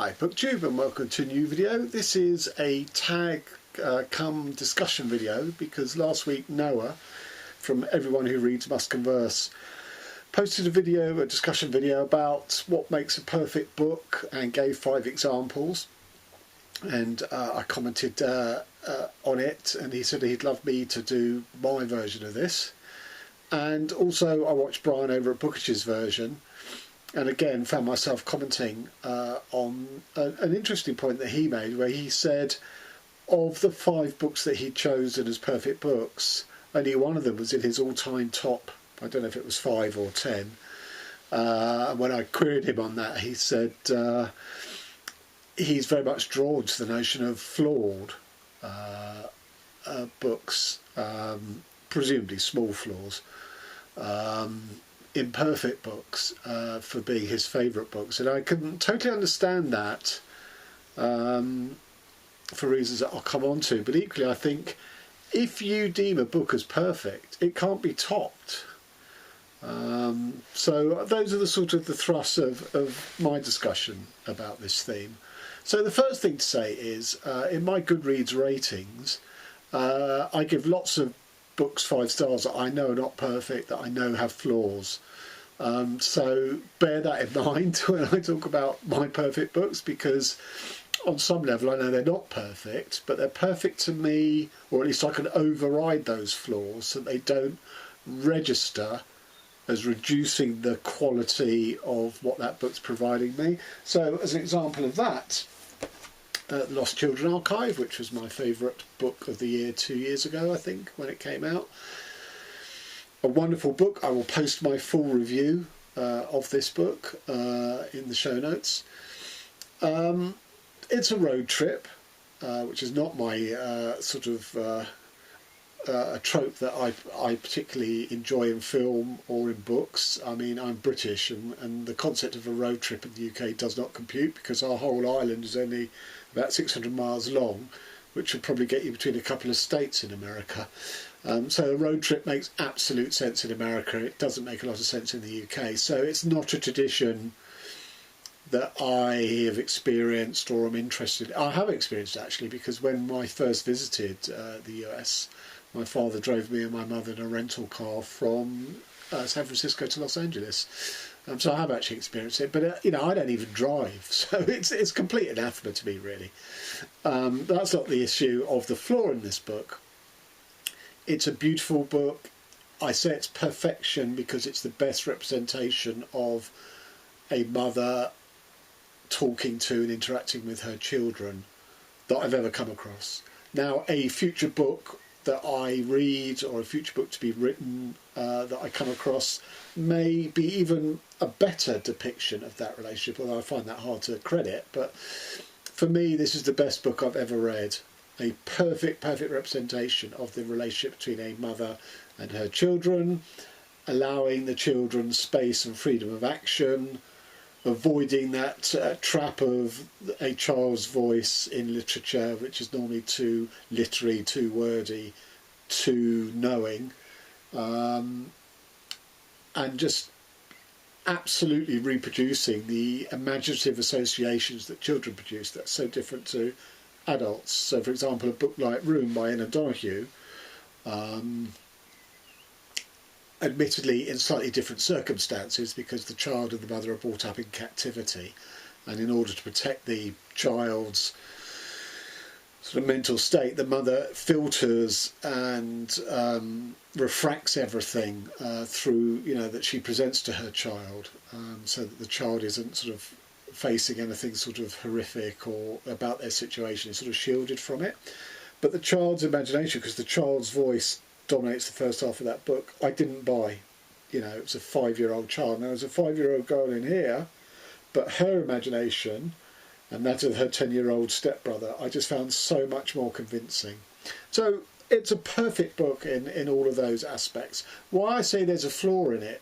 Hi BookTube, and welcome to a new video. This is a tag come discussion video because last week Noah from Everyone Who Reads Must Converse posted a discussion video about what makes a perfect book and gave 5 examples, and I commented on it, and he said he'd love me to do my version of this. And also I watched Brian over at Bookish's version, and again found myself commenting on an interesting point that he made, where he said of the 5 books that he'd chosen as perfect books, only one of them was in his all-time top. I don't know if it was 5 or 10. When I queried him on that, he said he's very much drawn to the notion of flawed books, presumably small flaws, imperfect books, for being his favourite books. And I can totally understand that for reasons that I'll come on to, but equally I think if you deem a book as perfect, it can't be topped. So those are the sort of the thrusts of my discussion about this theme. So the first thing to say is, in my Goodreads ratings, I give lots of books 5 stars that I know are not perfect, that I know have flaws. So bear that in mind when I talk about my perfect books, because on some level I know they're not perfect, but they're perfect to me, or at least I can override those flaws so that they don't register as reducing the quality of what that book's providing me. So as an example of that, The Lost Children Archive, which was my favourite book of the year 2 years ago, I think, when it came out. A wonderful book. I will post my full review of this book in the show notes. It's a road trip, which is not my a trope that I particularly enjoy in film or in books. I mean, I'm British, and the concept of a road trip in the UK does not compute, because our whole island is only about 600 miles long, which would probably get you between a couple of states in America. So a road trip makes absolute sense in America. It doesn't make a lot of sense in the UK. So it's not a tradition that I have experienced or am interested in. I have experienced, actually, because when I first visited the US, my father drove me and my mother in a rental car from San Francisco to Los Angeles. So I have actually experienced it, but I don't even drive, so it's complete anathema to me, really. That's not the issue of the flaw in this book. It's a beautiful book. I say it's perfection because it's the best representation of a mother talking to and interacting with her children that I've ever come across. Now, a future book that I read, or a future book to be written that I come across, may be even a better depiction of that relationship, although I find that hard to credit. But for me, this is the best book I've ever read. A perfect representation of the relationship between a mother and her children, allowing the children space and freedom of action, avoiding that trap of a child's voice in literature, which is normally too literary, too wordy, too knowing, and just absolutely reproducing the imaginative associations that children produce that's so different to adults. So, for example, a book like Room by Ian O'Donoghue, admittedly in slightly different circumstances, because the child and the mother are brought up in captivity, and in order to protect the child's sort of mental state, the mother filters and refracts everything through, that she presents to her child, so that the child isn't sort of facing anything sort of horrific or about their situation, is sort of shielded from it. But the child's imagination, because the child's voice dominates the first half of that book, I didn't buy. It was a 5-year-old child. Now, there's a 5-year-old girl in here, but her imagination and that of her 10-year-old stepbrother, I just found so much more convincing. So it's a perfect book in all of those aspects. Why I say there's a flaw in it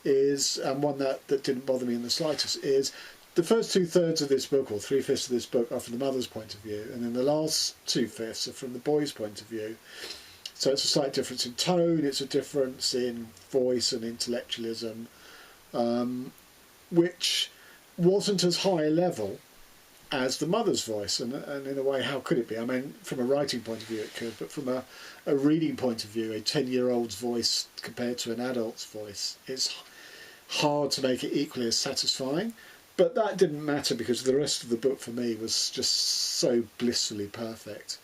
is, and one that didn't bother me in the slightest, is the first 2/3 of this book, or 3/5 of this book, are from the mother's point of view, and then the last 2/5 are from the boy's point of view. So it's a slight difference in tone, it's a difference in voice and intellectualism, which wasn't as high a level as the mother's voice, and in a way, how could it be? I mean, from a writing point of view it could, but from a reading point of view, a 10-year-old's voice compared to an adult's voice, it's hard to make it equally as satisfying. But that didn't matter because the rest of the book for me was just so blissfully perfect.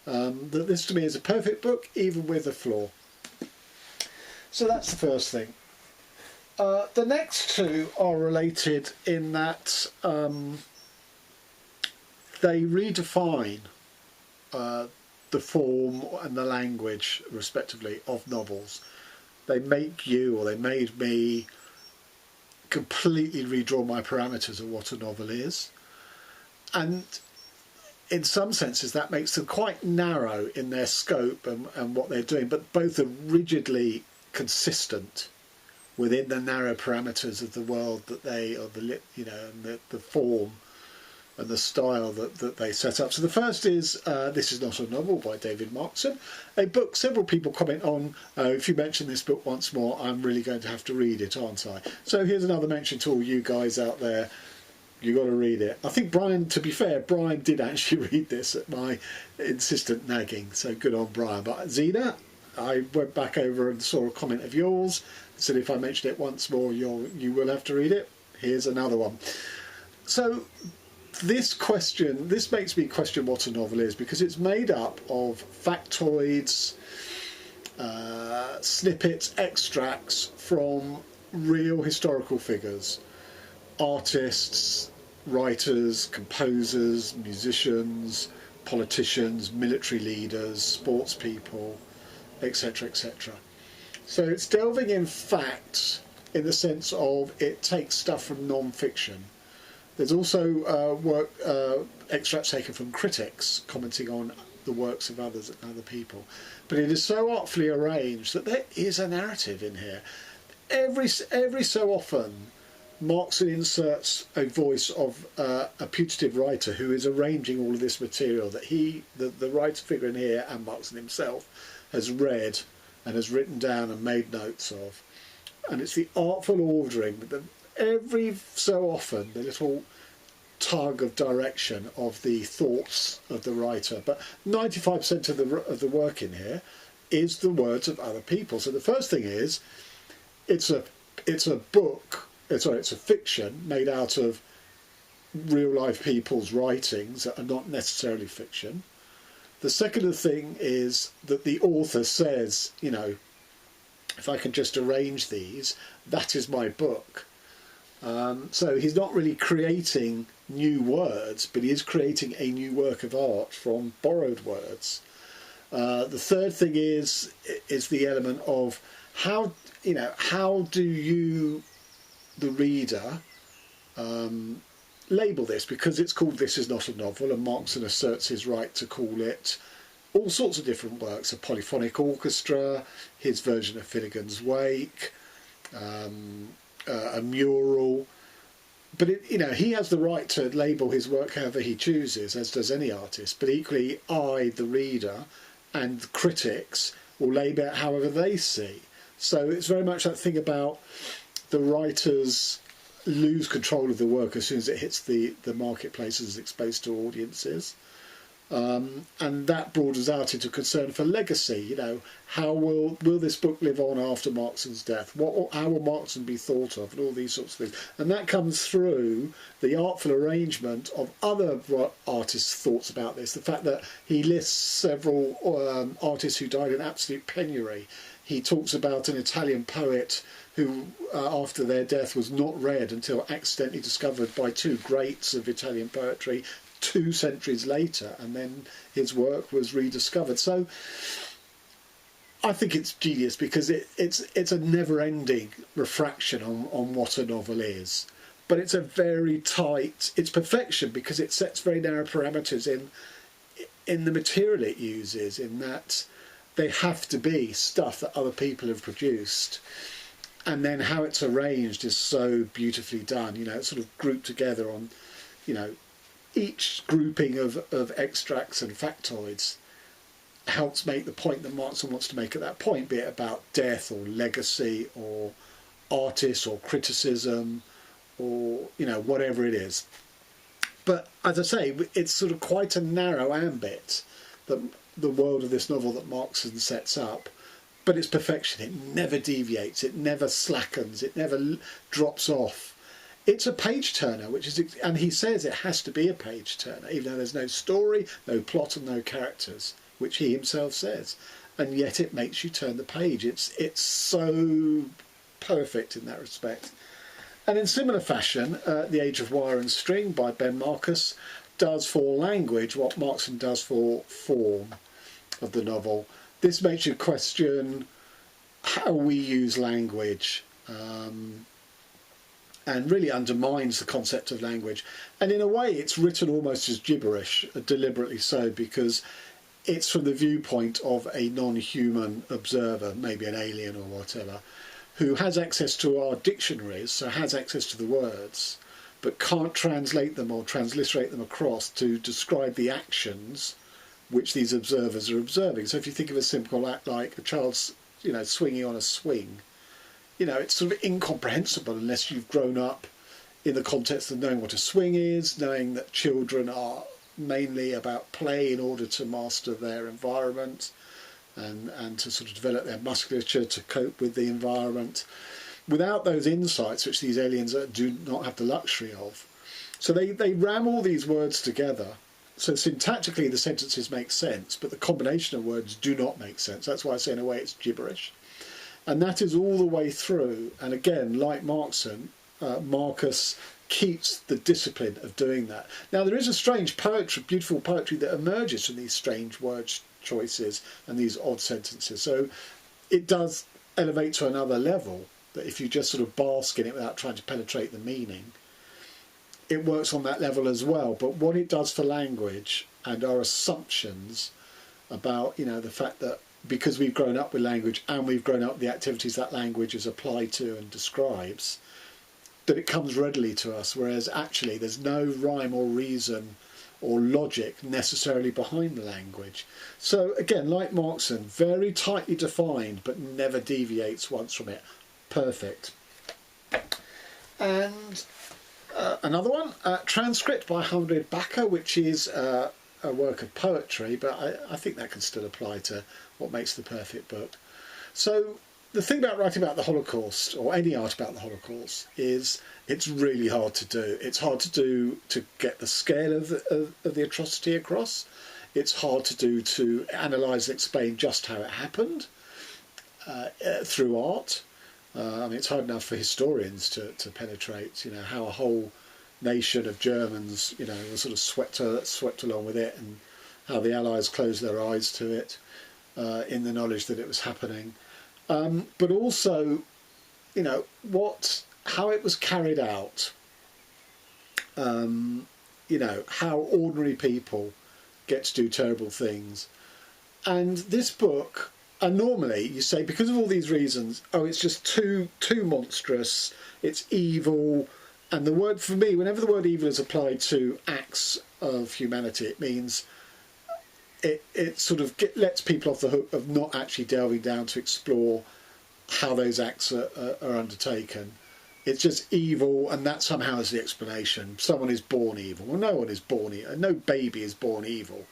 That this to me is a perfect book, even with a flaw. So that's the first thing. The next two are related in that they redefine the form and the language, respectively, of novels. They make you, or they made me, completely redraw my parameters of what a novel is. And in some senses that makes them quite narrow in their scope and what they're doing, but both are rigidly consistent within the narrow parameters of the world that they, or the, you know, and the form and the style that they set up. So the first is This Is Not a Novel by David Markson, a book several people comment on. If you mention this book once more, I'm really going to have to read it, aren't I? So here's another mention to all you guys out there. You got to read it. I think Brian, to be fair, Brian did actually read this at my insistent nagging, so good on Brian. But Zena, I went back over and saw a comment of yours, said if I mention it once more, you will have to read it. Here's another one. So this makes me question what a novel is, because it's made up of factoids, snippets, extracts from real historical figures, artists, writers, composers, musicians, politicians, military leaders, sports people, etc., etc. So it's delving in facts in the sense of it takes stuff from non-fiction. There's also extracts taken from critics commenting on the works of others and other people. But it is so artfully arranged that there is a narrative in here. Every so often, Markson inserts a voice of a putative writer who is arranging all of this material that the writer figure in here, and Markson himself, has read and has written down and made notes of. And it's the artful ordering, every so often the little tug of direction of the thoughts of the writer. But 95% of the work in here is the words of other people. So the first thing is, it's a fiction made out of real life people's writings that are not necessarily fiction. The second thing is that the author says, you know, if I can just arrange these, that is my book. So he's not really creating new words, but he is creating a new work of art from borrowed words. The third thing is the element of how do you, the reader, label this, because it's called This Is Not a Novel, and Markson asserts his right to call it all sorts of different works, a polyphonic orchestra, his version of Finnegan's Wake, a mural. But he has the right to label his work however he chooses, as does any artist. But equally, I, the reader, and the critics will label it however they see. So it's very much that thing about the writers lose control of the work as soon as it hits the marketplace and is exposed to audiences. And that broadens out into concern for legacy. You know, how will this book live on after Markson's death? How will Markson be thought of, and all these sorts of things. And that comes through the artful arrangement of other artists' thoughts about this. The fact that he lists several artists who died in absolute penury. He talks about an Italian poet who, after their death, was not read until accidentally discovered by two greats of Italian poetry 2 centuries later, and then his work was rediscovered. So I think it's genius, because it's a never-ending refraction on what a novel is. But it's a very tight, it's perfection, because it sets very narrow parameters in the material it uses, in that they have to be stuff that other people have produced. And then how it's arranged is so beautifully done. You know, it's sort of grouped together on, you know, each grouping of extracts and factoids helps make the point that Markson wants to make at that point, be it about death or legacy or artists or criticism or, you know, whatever it is. But as I say, it's sort of quite a narrow ambit, that the world of this novel that Markson sets up. But it's perfection. It never deviates. It never slackens. It never drops off. It's a page turner, and he says it has to be a page turner, even though there's no story, no plot, and no characters, which he himself says. And yet it makes you turn the page. It's so perfect in that respect. And in similar fashion, The Age of Wire and String by Ben Marcus does for language what Markson does for form of the novel. This makes you question how we use language, and really undermines the concept of language. And in a way, it's written almost as gibberish, deliberately so, because it's from the viewpoint of a non-human observer, maybe an alien or whatever, who has access to our dictionaries, so has access to the words, but can't translate them or transliterate them across to describe the actions which these observers are observing. So if you think of a simple act like a child, swinging on a swing, it's sort of incomprehensible unless you've grown up in the context of knowing what a swing is, knowing that children are mainly about play in order to master their environment and to sort of develop their musculature to cope with the environment. Without those insights, which these aliens do not have the luxury of. So they ram all these words together. So syntactically the sentences make sense, but the combination of words do not make sense. That's why I say in a way it's gibberish. And that is all the way through. And again, like Markson, Marcus keeps the discipline of doing that. Now there is a strange poetry, beautiful poetry that emerges from these strange word choices and these odd sentences. So it does elevate to another level, that if you just sort of bask in it without trying to penetrate the meaning, it works on that level as well. But what it does for language and our assumptions about, the fact that because we've grown up with language and we've grown up with the activities that language is applied to and describes, that it comes readily to us, whereas actually there's no rhyme or reason or logic necessarily behind the language. So again, like Markson, very tightly defined but never deviates once from it. Perfect. And another one, Transcript by Hamid Bakker, which is a work of poetry, but I think that can still apply to what makes the perfect book. So the thing about writing about the Holocaust, or any art about the Holocaust, is it's really hard to do. It's hard to do to get the scale of the atrocity across. It's hard to do to analyse and explain just how it happened through art. It's hard enough for historians to penetrate, how a whole nation of Germans, was sort of swept along with it, and how the Allies closed their eyes to it in the knowledge that it was happening. But also, how it was carried out, how ordinary people get to do terrible things. And this book, and normally you say, because of all these reasons, it's just too monstrous, it's evil. And the word, for me, whenever the word evil is applied to acts of humanity, it means it sort of lets people off the hook of not actually delving down to explore how those acts are undertaken. It's just evil, and that somehow is the explanation. Someone is born evil. Well, no one is born evil. No baby is born evil.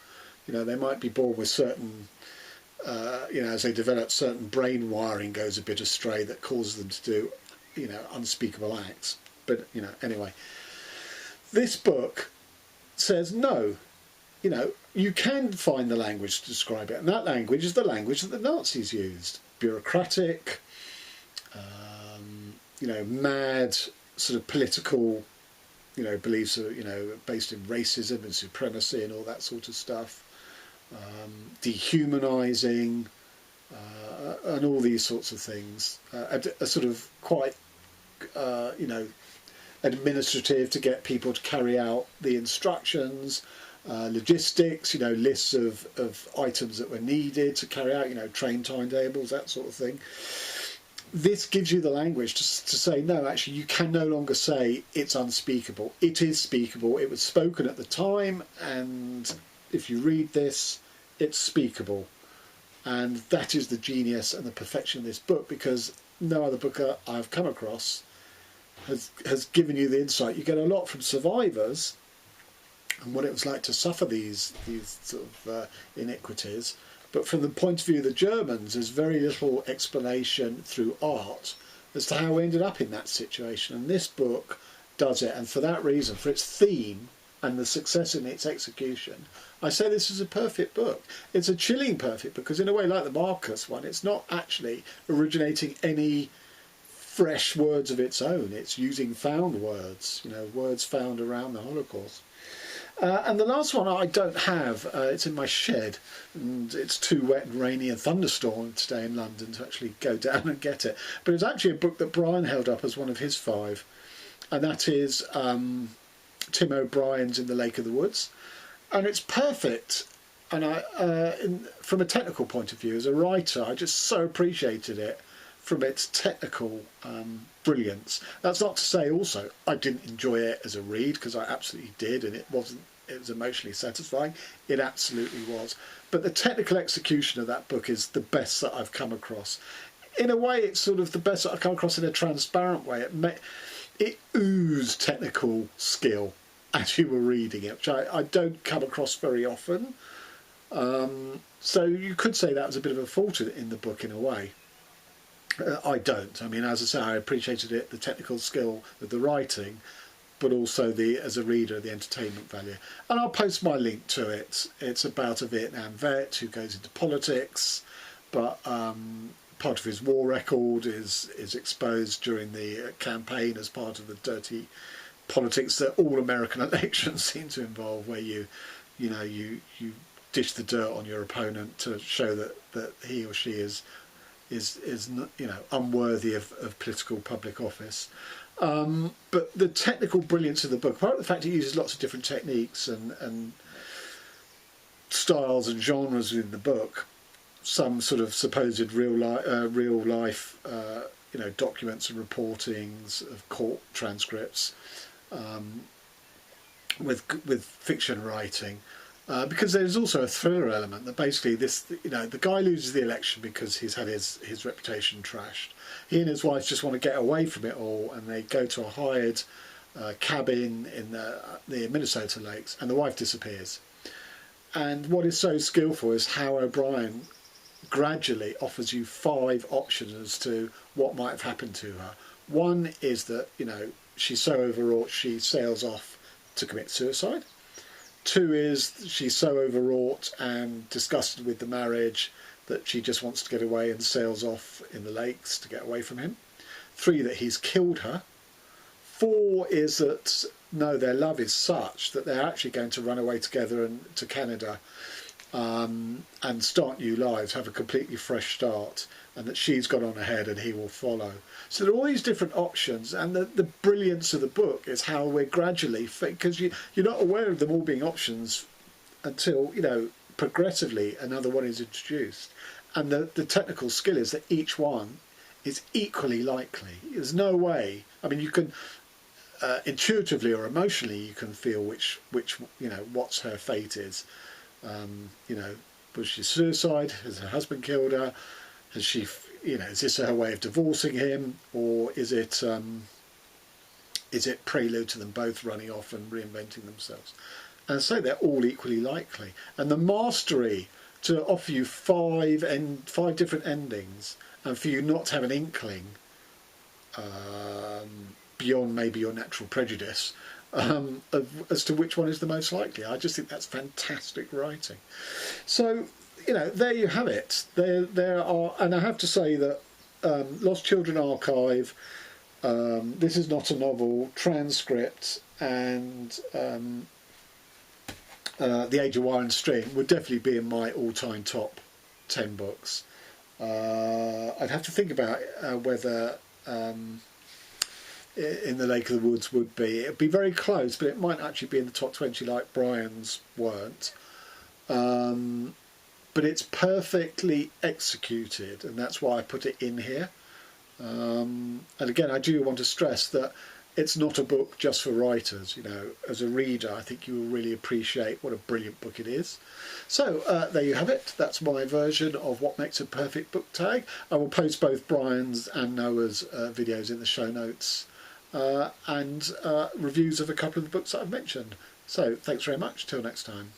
They might be born with certain, as they develop, certain brain wiring goes a bit astray that causes them to do, unspeakable acts. But, anyway. This book says no. You can find the language to describe it, and that language is the language that the Nazis used. Bureaucratic, mad sort of political, beliefs are, based in racism and supremacy and all that sort of stuff. Dehumanising, and all these sorts of things. A sort of quite, administrative to get people to carry out the instructions. Logistics, lists of items that were needed to carry out, train timetables, that sort of thing. This gives you the language to say, no, actually, you can no longer say it's unspeakable. It is speakable. It was spoken at the time, and if you read this, it's speakable. And that is the genius and the perfection of this book, because no other book I've come across has given you the insight. You get a lot from survivors, and what it was like to suffer these sort of iniquities. But from the point of view of the Germans, there's very little explanation through art as to how we ended up in that situation. And this book does it, and for that reason, for its theme and the success in its execution, I say this is a perfect book. It's a chilling perfect, because in a way, like the Marcus one, it's not actually originating any fresh words of its own. It's using found words, you know, words found around the Holocaust. And the last one I don't have, it's in my shed, and it's too wet and rainy and thunderstorm today in London to actually go down and get it. But it's actually a book that Brian held up as one of his 5, and that is Tim O'Brien's In the Lake of the Woods. And it's perfect, and from a technical point of view, as a writer, I just so appreciated it from its technical brilliance. That's not to say also I didn't enjoy it as a read, because I absolutely did, and it was emotionally satisfying. It absolutely was. But the technical execution of that book is the best that I've come across. In a way, it's sort of the best that I've come across in a transparent way. It oozed technical skill as you were reading it, which I don't come across very often. So you could say that was a bit of a fault in the book in a way. I don't. I mean, as I say, I appreciated it, the technical skill of the writing, but also as a reader, the entertainment value. And I'll post my link to it. It's about a Vietnam vet who goes into politics, but part of his war record is exposed during the campaign as part of the dirty politics that all American elections seem to involve, where you dish the dirt on your opponent to show that he or she is unworthy of political public office. But the technical brilliance of the book, apart from the fact it uses lots of different techniques and styles and genres in the book, some sort of supposed real life documents and reportings of court transcripts, with fiction writing. Because there's also a thriller element that basically the guy loses the election because he's had his reputation trashed. He and his wife just want to get away from it all, and they go to a hired cabin in the Minnesota lakes, and the wife disappears. And what is so skillful is how O'Brien gradually offers you 5 options as to what might have happened to her. One is that, she's so overwrought she sails off to commit suicide. 2 is she's so overwrought and disgusted with the marriage that she just wants to get away and sails off in the lakes to get away from him. 3, that he's killed her. 4 is that, no, their love is such that they're actually going to run away together and to Canada and start new lives, have a completely fresh start, and that she's got on ahead and he will follow. So there are all these different options, and the brilliance of the book is how we're gradually, because you're not aware of them all being options until, progressively another one is introduced. And the technical skill is that each one is equally likely. There's no way, I mean, you can intuitively or emotionally you can feel which what's her fate is. Was she suicide? Has her husband killed her? Has she, is this her way of divorcing him, or is it prelude to them both running off and reinventing themselves? And so they're all equally likely. And the mastery to offer you 5 different endings, and for you not to have an inkling beyond maybe your natural prejudice as to which one is the most likely. I just think that's fantastic writing. So, there you have it. There are, and I have to say that Lost Children Archive, This Is Not a Novel, Transcript, and The Age of Wire and String would definitely be in my all-time top 10 books. I'd have to think about whether In the Lake of the Woods would be. It'd be very close, but it might actually be in the top 20 like Brian's weren't. But it's perfectly executed, and that's why I put it in here. And again, I do want to stress that it's not a book just for writers. As a reader, I think you will really appreciate what a brilliant book it is. So there you have it. That's my version of what makes a perfect book tag. I will post both Brian's and Noah's videos in the show notes, and reviews of a couple of the books that I've mentioned. So thanks very much. Till next time.